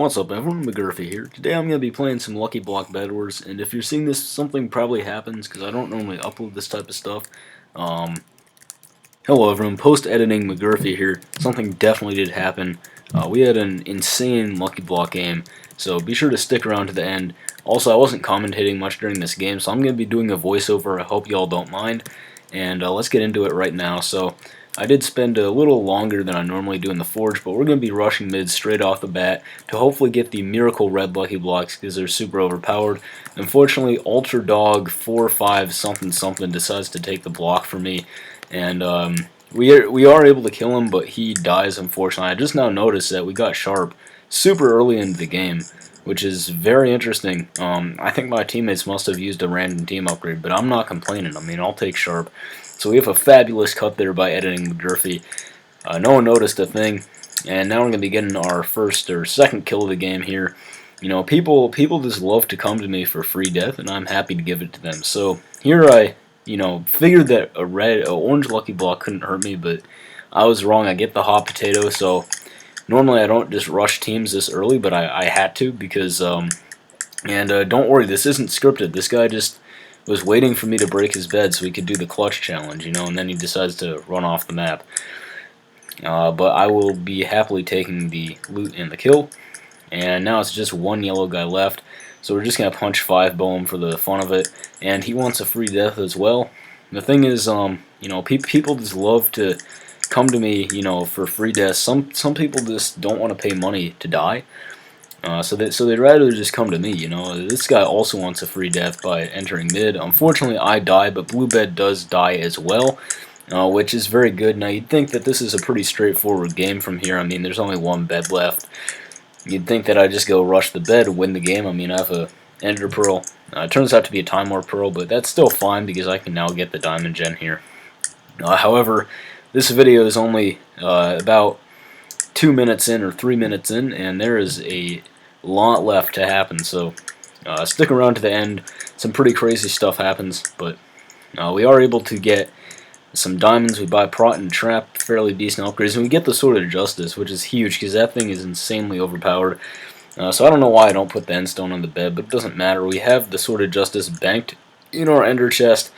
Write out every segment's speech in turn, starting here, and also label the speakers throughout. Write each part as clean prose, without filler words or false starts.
Speaker 1: What's up everyone, Megurfey here. Today I'm going to be playing some Lucky Block Bedwars, and if you're seeing this, something probably happens, because I don't normally upload this type of stuff. Hello everyone, post-editing Megurfey here. Something definitely did happen. We had an insane Lucky Block game, so be sure to stick around to the end. Also, I wasn't commentating much during this game, so I'm going to be doing a voiceover. I hope y'all don't mind, and let's get into it right now. So, I did spend a little longer than I normally do in the Forge, but we're going to be rushing mid straight off the bat to hopefully get the Miracle Red Lucky Blocks because they're super overpowered. Unfortunately, Ultra Dog 4-5 something something decides to take the block for me, and we are able to kill him, but he dies unfortunately. I just now noticed that we got Sharp super early into the game, which is very interesting. I think my teammates must have used a random team upgrade, but I'm not complaining. I mean, I'll take Sharp. So we have a fabulous cut there by editing Megurfey. No one noticed a thing, and now we're going to be getting our first or second kill of the game here. You know, people just love to come to me for free death, and I'm happy to give it to them. So here I, figured that a orange Lucky Block couldn't hurt me, but I was wrong. I get the hot potato, so normally I don't just rush teams this early, but I had to because, don't worry, this isn't scripted. This guy just was waiting for me to break his bed so he could do the clutch challenge, and then he decides to run off the map. But I will be happily taking the loot and the kill, and now it's just one yellow guy left, so we're just going to punch 5-bow him for the fun of it, and he wants a free death as well. The thing is, people just love to come to me, for free death. Some people just don't want to pay money to die. So they'd rather just come to me, This guy also wants a free death by entering mid. Unfortunately, I die, but Blue Bed does die as well, which is very good. Now, you'd think that this is a pretty straightforward game from here. I mean, there's only one bed left. You'd think that I'd just go rush the bed, win the game. I mean, I have a Ender Pearl. It turns out to be a Time Warp Pearl, but that's still fine because I can now get the Diamond Gen here. However, this video is only about 2 minutes in or 3 minutes in, and there is a lot left to happen, so stick around to the end. Some pretty crazy stuff happens, but we are able to get some diamonds. We buy prot and trap, fairly decent upgrades, and we get the Sword of Justice, which is huge because that thing is insanely overpowered. So I don't know why I don't put the endstone on the bed, but it doesn't matter. We have the Sword of Justice banked in our ender chest,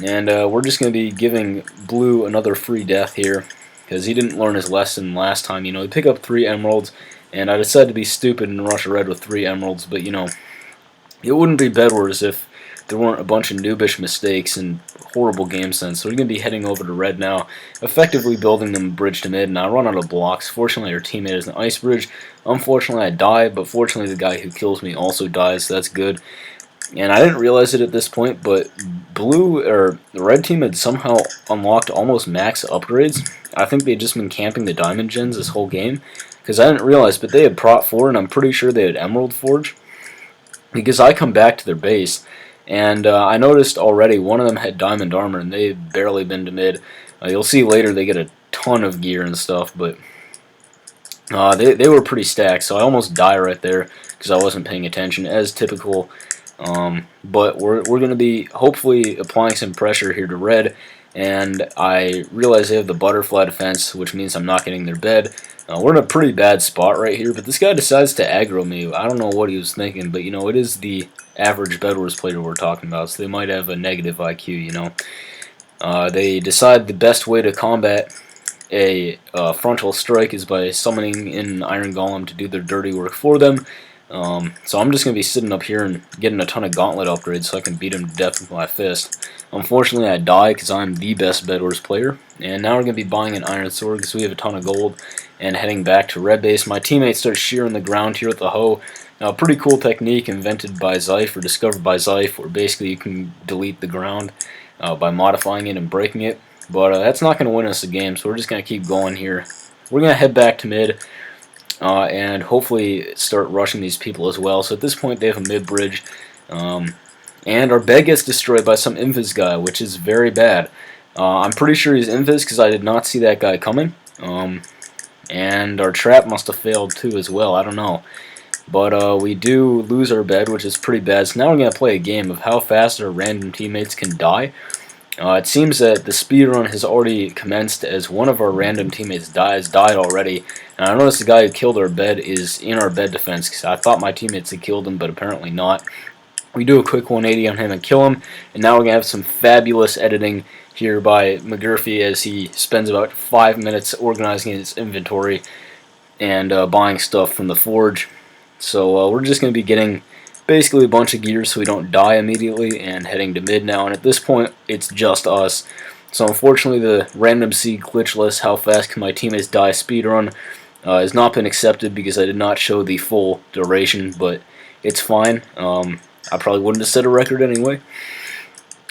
Speaker 1: and we're just going to be giving Blue another free death here because he didn't learn his lesson last time. He picked up 3 emeralds, and I decided to be stupid and rush a red with 3 emeralds, but it wouldn't be Bedwars if there weren't a bunch of noobish mistakes and horrible game sense. So we're going to be heading over to red now, effectively building them bridge to mid, and I run out of blocks. Fortunately, our teammate has an ice bridge. Unfortunately, I die, but fortunately the guy who kills me also dies, so that's good. And I didn't realize it at this point, but the red team had somehow unlocked almost max upgrades. I think they'd just been camping the diamond gens this whole game, because I didn't realize, but they had prot 4, and I'm pretty sure they had emerald forge, because I come back to their base, and I noticed already one of them had diamond armor, and they've barely been to mid. You'll see later they get a ton of gear and stuff, but they were pretty stacked, so I almost die right there because I wasn't paying attention, as typical. But we're going to be hopefully applying some pressure here to red, and I realize they have the butterfly defense, which means I'm not getting their bed. We're in a pretty bad spot right here, but this guy decides to aggro me. I don't know what he was thinking, but it is the average Bedwars player we're talking about, so they might have a negative IQ, They decide the best way to combat a frontal strike is by summoning in an Iron Golem to do their dirty work for them. So I'm just going to be sitting up here and getting a ton of gauntlet upgrades so I can beat him to death with my fist. Unfortunately, I die because I'm the best Bedwars player. And now we're going to be buying an iron sword because we have a ton of gold and heading back to red base. My teammates start shearing the ground here with the hoe. Now, a pretty cool technique invented by Zyph or discovered by Zyph, where basically you can delete the ground by modifying it and breaking it. But that's not going to win us the game, so we're just going to keep going here. We're going to head back to mid. And hopefully start rushing these people as well. So at this point they have a mid-bridge, and our bed gets destroyed by some invis guy, which is very bad. I'm pretty sure he's invis because I did not see that guy coming, and our trap must have failed too as well, I don't know. But we do lose our bed, which is pretty bad, so now we're going to play a game of how fast our random teammates can die. It seems that the speedrun has already commenced as one of our random teammates died already. And I noticed the guy who killed our bed is in our bed defense, because I thought my teammates had killed him, but apparently not. We do a quick 180 on him and kill him, and now we're going to have some fabulous editing here by Megurfey as he spends about 5 minutes organizing his inventory and buying stuff from the forge. So we're just going to be getting basically a bunch of gear so we don't die immediately, and heading to mid now. And at this point, it's just us. So unfortunately, the random C glitchless how fast can my teammates die speedrun has not been accepted because I did not show the full duration, but it's fine. I probably wouldn't have set a record anyway.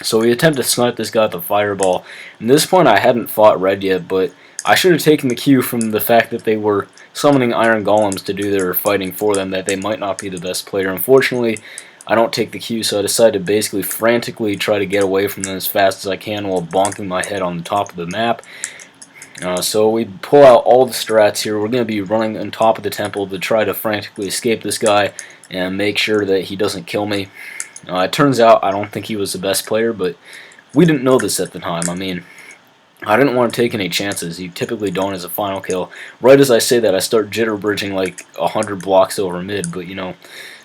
Speaker 1: So we attempt to snipe this guy with a fireball. At this point, I hadn't fought red yet, but I should have taken the cue from the fact that they were summoning iron golems to do their fighting for them, that they might not be the best player. Unfortunately, I don't take the cue, so I decide to basically frantically try to get away from them as fast as I can while bonking my head on the top of the map. So we pull out all the strats here. We're going to be running on top of the temple to try to frantically escape this guy and make sure that he doesn't kill me. It turns out I don't think he was the best player, but we didn't know this at the time. I mean, I didn't want to take any chances. You typically don't as a final kill. Right as I say that, I start jitter bridging like 100 blocks over mid, but you know,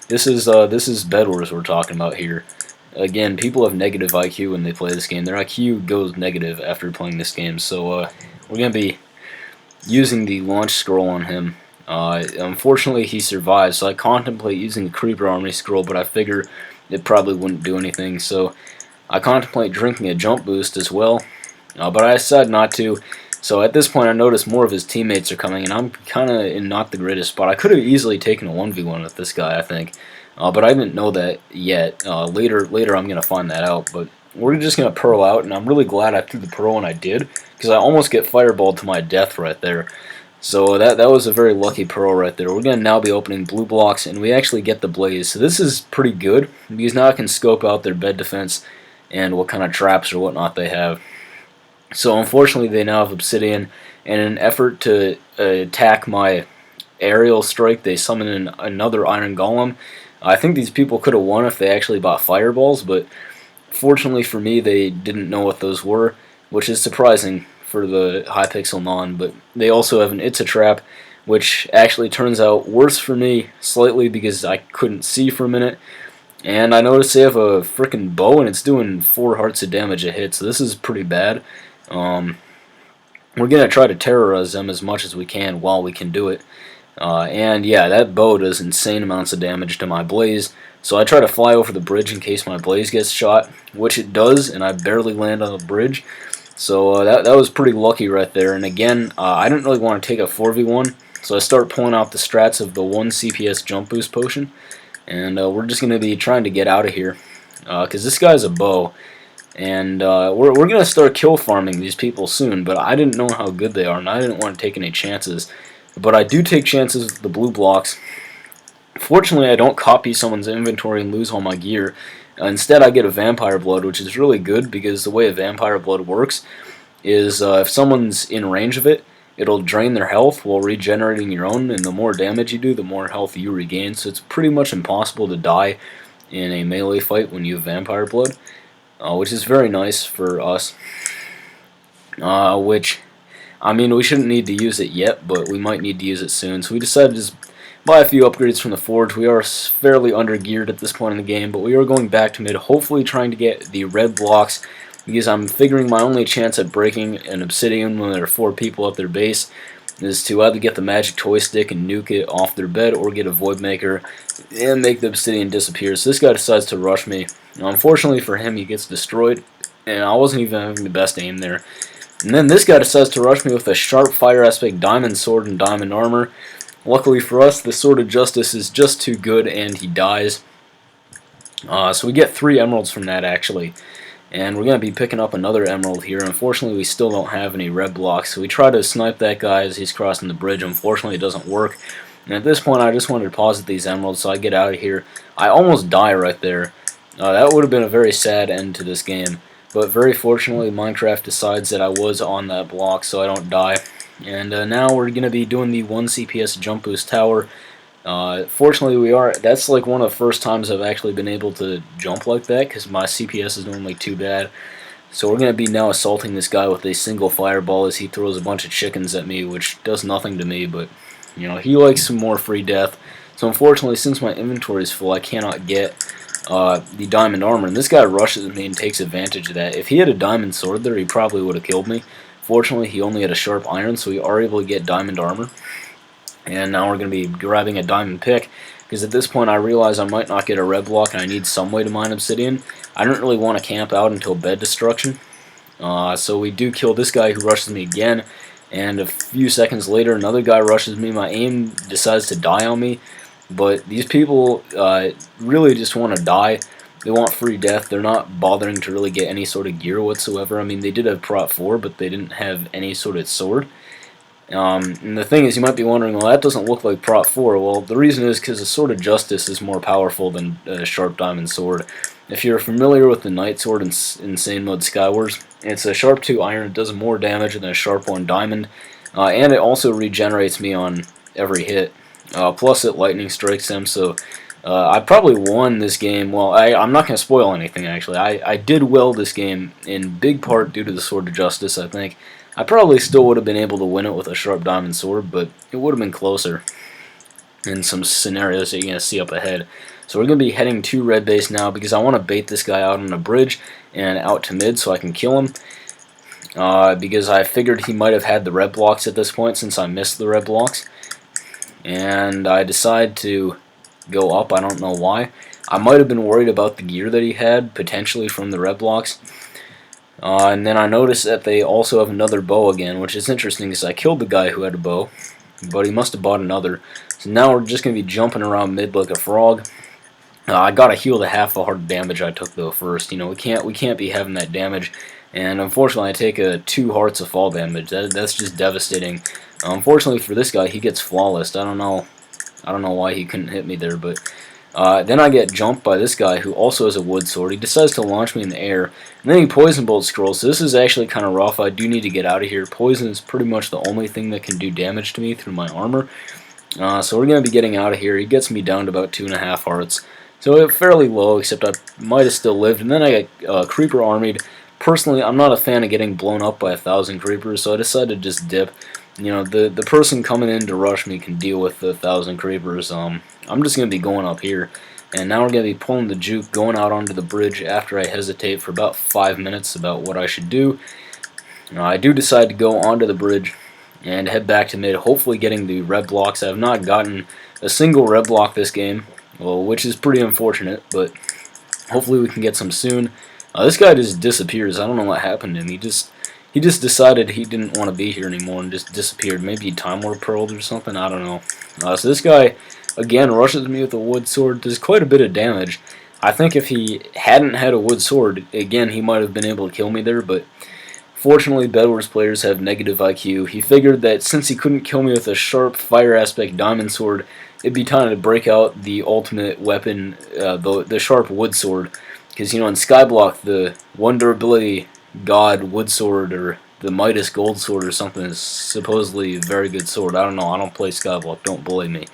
Speaker 1: this is Bedwars we're talking about here. Again, people have negative IQ when they play this game. Their IQ goes negative after playing this game, so we're going to be using the launch scroll on him. Unfortunately, he survives, so I contemplate using the Creeper Army scroll, but I figure it probably wouldn't do anything, so I contemplate drinking a jump boost as well, but I decide not to. So at this point, I notice more of his teammates are coming, and I'm kind of in not the greatest spot. I could have easily taken a 1v1 with this guy, I think, but I didn't know that yet. Later I'm going to find that out, but we're just going to pearl out, and I'm really glad I threw the pearl when I did, because I almost get fireballed to my death right there. So that was a very lucky pearl right there. We're going to now be opening blue blocks, and we actually get the blaze. So this is pretty good, because now I can scope out their bed defense and what kind of traps or whatnot they have. So unfortunately they now have Obsidian, and in an effort to attack my aerial strike, they summon in another Iron Golem. I think these people could have won if they actually bought fireballs, but fortunately for me, they didn't know what those were, which is surprising for the hypixel non, but they also have an It's a Trap, which actually turns out worse for me slightly because I couldn't see for a minute. And I noticed they have a frickin' bow, and it's doing 4 hearts of damage a hit, so this is pretty bad. We're going to try to terrorize them as much as we can while we can do it. And yeah, that bow does insane amounts of damage to my blaze, so I try to fly over the bridge in case my blaze gets shot, which it does, and I barely land on the bridge. So that was pretty lucky right there. And again, I didn't really want to take a 4v1, so I start pulling out the strats of the 1 CPS jump boost potion, and we're just going to be trying to get out of here, because this guy's a bow. And we're going to start kill farming these people soon, but I didn't know how good they are, and I didn't want to take any chances. But I do take chances with the blue blocks. Fortunately, I don't copy someone's inventory and lose all my gear. Instead, I get a Vampire Blood, which is really good, because the way a Vampire Blood works is if someone's in range of it, it'll drain their health while regenerating your own, and the more damage you do, the more health you regain. So it's pretty much impossible to die in a melee fight when you have Vampire Blood. Which is very nice for us, which, I mean, we shouldn't need to use it yet, but we might need to use it soon, so we decided to just buy a few upgrades from the forge. We are fairly under-geared at this point in the game, but we are going back to mid, hopefully trying to get the red blocks, because I'm figuring my only chance at breaking an Obsidian when there are 4 people at their base is to either get the magic toy stick and nuke it off their bed, or get a void maker and make the Obsidian disappear. So this guy decides to rush me. Now, unfortunately for him, he gets destroyed, and I wasn't even having the best aim there. And then this guy decides to rush me with a sharp fire aspect diamond sword and diamond armor. Luckily for us, the Sword of Justice is just too good, and he dies. So we get 3 emeralds from that, actually. And we're going to be picking up another emerald here. Unfortunately, we still don't have any red blocks, so we try to snipe that guy as he's crossing the bridge. Unfortunately, it doesn't work. And at this point, I just want to deposit these emeralds, so I get out of here. I almost die right there. That would have been a very sad end to this game. But very fortunately, Minecraft decides that I was on that block, so I don't die. And now we're going to be doing the 1 CPS jump boost tower. Fortunately, that's like one of the first times I've actually been able to jump like that, because my CPS is normally too bad. So we're going to be now assaulting this guy with a single fireball as he throws a bunch of chickens at me, which does nothing to me, but you know, he likes some more free death. So unfortunately, since my inventory is full, I cannot get the diamond armor, and this guy rushes me and takes advantage of that. If he had a diamond sword there, he probably would have killed me. Fortunately, he only had a sharp iron, so we are able to get diamond armor. And now we're going to be grabbing a diamond pick, because at this point I realize I might not get a red block and I need some way to mine obsidian. I don't really want to camp out until bed destruction. So we do kill this guy who rushes me again, and a few seconds later another guy rushes me. My aim decides to die on me, but these people really just want to die. They want free death. They're not bothering to really get any sort of gear whatsoever. I mean, they did have prot 4, but they didn't have any sort of sword. And the thing is, you might be wondering, well, that doesn't look like prot 4. Well, the reason is because the Sword of Justice is more powerful than a sharp diamond sword. If you're familiar with the Knight Sword in Insane Mode Skywars, it's a sharp 2 iron. It does more damage than a sharp 1 diamond, and it also regenerates me on every hit. Plus, it lightning strikes them, so I probably won this game. Well, I'm not going to spoil anything, actually. I did well this game, in big part due to the Sword of Justice, I think. I probably still would have been able to win it with a sharp diamond sword, but it would have been closer in some scenarios that you're going to see up ahead. So we're going to be heading to red base now, because I want to bait this guy out on a bridge and out to mid so I can kill him. Because I figured he might have had the red blocks at this point, since I missed the red blocks. And I decide to go up. I don't know why. I might have been worried about the gear that he had, potentially from the red blocks. And then I noticed that they also have another bow again, which is interesting because I killed the guy who had a bow, but he must have bought another. So now we're just going to be jumping around mid like a frog. I got to heal the half the hard damage I took though first. You know, we can't be having that damage. And unfortunately, I take 2 hearts of fall damage. That's just devastating. Unfortunately for this guy, he gets flawless. I don't know why he couldn't hit me there, but then I get jumped by this guy who also has a wood sword. He decides to launch me in the air, and then he poison bolt scrolls. So this is actually kind of rough. I do need to get out of here. Poison is pretty much the only thing that can do damage to me through my armor. So we're going to be getting out of here. He gets me down to about 2.5 hearts. So fairly low, except I might have still lived. And then I get creeper armied. Personally, I'm not a fan of getting blown up by 1,000 creepers, so I decided to just dip. You know, the person coming in to rush me can deal with the 1,000 creepers. I'm just going to be going up here. And now we're going to be pulling the juke, going out onto the bridge after I hesitate for about 5 minutes about what I should do. I do decide to go onto the bridge and head back to mid, hopefully getting the red blocks. I have not gotten a single red block this game, well, which is pretty unfortunate, but hopefully we can get some soon. This guy just disappears. I don't know what happened to him. He just decided he didn't want to be here anymore and just disappeared. Maybe he time warp pearled or something. I don't know. So this guy again rushes me with a wood sword. Does quite a bit of damage. I think if he hadn't had a wood sword, again, he might have been able to kill me there, but fortunately Bedwars players have negative IQ. He figured that since he couldn't kill me with a sharp fire aspect diamond sword, it'd be time to break out the ultimate weapon, the sharp wood sword. Because, you know, in Skyblock, the one durability god wood sword, or the Midas gold sword or something, is supposedly a very good sword. I don't know. I don't play Skyblock. Don't bully me.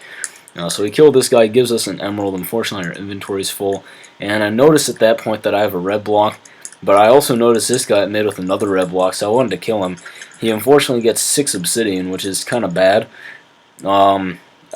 Speaker 1: So he killed this guy, gives us an emerald. Unfortunately, our inventory's full. And I noticed at that point that I have a red block, but I also noticed this guy made with another red block, so I wanted to kill him. He unfortunately gets 6 obsidian, which is kind of bad.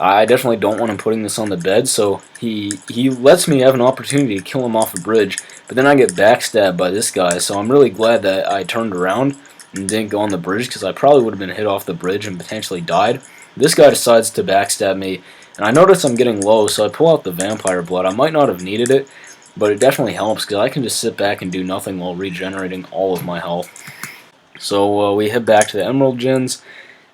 Speaker 1: I definitely don't want him putting this on the bed, so he lets me have an opportunity to kill him off a bridge, but then I get backstabbed by this guy, so I'm really glad that I turned around and didn't go on the bridge, because I probably would have been hit off the bridge and potentially died. This guy decides to backstab me, and I notice I'm getting low, so I pull out the vampire blood. I might not have needed it, but it definitely helps, because I can just sit back and do nothing while regenerating all of my health. So we head back to the emerald gens.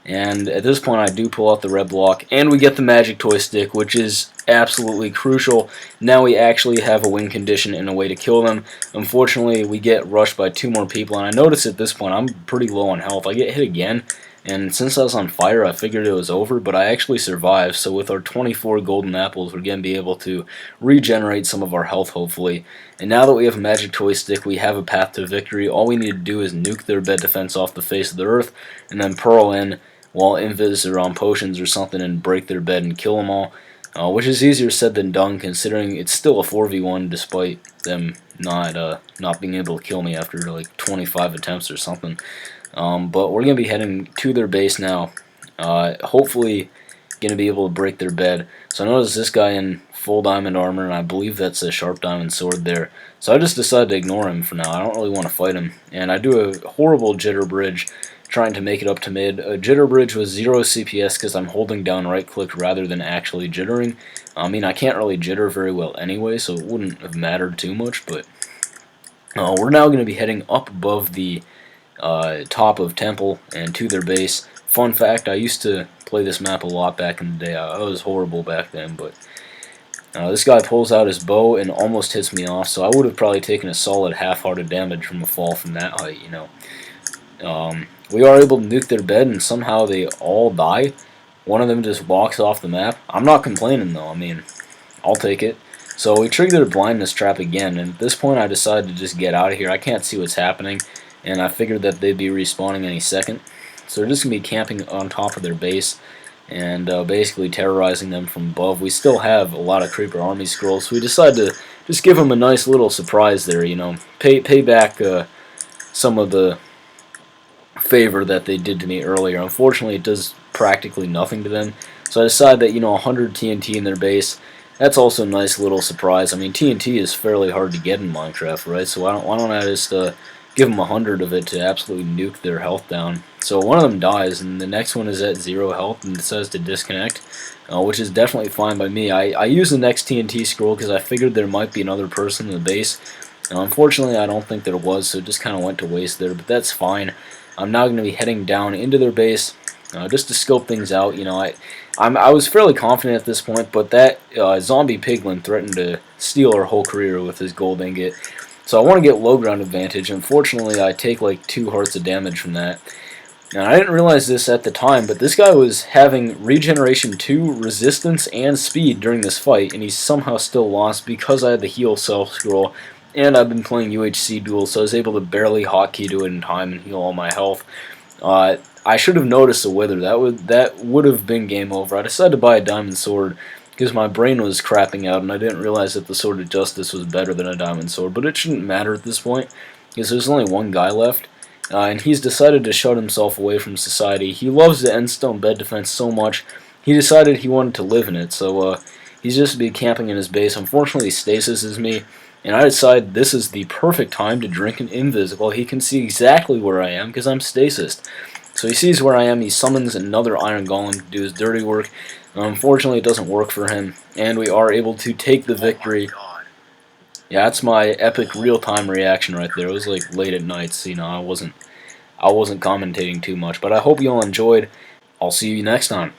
Speaker 1: And at this point I do pull out the red block, and we get the magic toy stick, which is absolutely crucial. Now we actually have a win condition and a way to kill them. Unfortunately, we get rushed by 2 more people, and I notice at this point I'm pretty low on health. I get hit again, and since I was on fire I figured it was over, but I actually survived. So with our 24 golden apples, we're going to be able to regenerate some of our health, hopefully. And now that we have a magic toy stick, we have a path to victory. All we need to do is nuke their bed defense off the face of the earth, and then pearl in while invis are on potions or something and break their bed and kill them all. which is easier said than done considering it's still a 4v1 despite them not being able to kill me after like 25 attempts or something. But we're going to be heading to their base now. Hopefully going to be able to break their bed. So I noticed this guy in full diamond armor, and I believe that's a sharp diamond sword there. So I just decided to ignore him for now. I don't really want to fight him. And I do a horrible jitter bridge trying to make it up to mid. A jitter bridge was 0 CPS because I'm holding down right click rather than actually jittering. I mean, I can't really jitter very well anyway, so it wouldn't have mattered too much, but we're now going to be heading up above the top of Temple and to their base. Fun fact, I used to play this map a lot back in the day. I was horrible back then, but this guy pulls out his bow and almost hits me off, so I would have probably taken a solid half-hearted damage from a fall from that height, you know. We are able to nuke their bed, and somehow they all die. One of them just walks off the map. I'm not complaining, though. I mean, I'll take it. So we triggered a blindness trap again, and at this point I decided to just get out of here. I can't see what's happening, and I figured that they'd be respawning any second. So they're just going to be camping on top of their base and basically terrorizing them from above. We still have a lot of creeper army scrolls, so we decided to just give them a nice little surprise there, you know. Pay back some of the favor that they did to me earlier. Unfortunately, it does practically nothing to them. So I decided that, you know, 100 TNT in their base, that's also a nice little surprise. I mean, TNT is fairly hard to get in Minecraft, right? So why don't I just give them 100 of it to absolutely nuke their health down. So one of them dies, and the next one is at 0 health and decides to disconnect, which is definitely fine by me. I used the next TNT scroll because I figured there might be another person in the base. Unfortunately, I don't think there was, so it just kind of went to waste there, but that's fine. I'm now going to be heading down into their base just to scope things out. You know, I was fairly confident at this point, but that zombie piglin threatened to steal our whole career with his gold ingot. So I want to get low ground advantage. Unfortunately, I take like 2 hearts of damage from that. Now, I didn't realize this at the time, but this guy was having regeneration 2, resistance, and speed during this fight, and he's somehow still lost because I had the heal self scroll, and I've been playing UHC duels, so I was able to barely hotkey to it in time and heal all my health. I should have noticed the wither. That would have been game over. I decided to buy a diamond sword because my brain was crapping out, and I didn't realize that the Sword of Justice was better than a diamond sword. But it shouldn't matter at this point because there's only one guy left. And he's decided to shut himself away from society. He loves the endstone bed defense so much, he decided he wanted to live in it. So he's just be camping in his base. Unfortunately, stasis is me, and I decided this is the perfect time to drink an invisible. He can see exactly where I am because I'm stasis. So he sees where I am. He summons another iron golem to do his dirty work. Unfortunately, it doesn't work for him, and we are able to take the victory. Yeah, that's my epic real-time reaction right there. It was like late at night, so you know I wasn't commentating too much, but I hope you all enjoyed. I'll see you next time.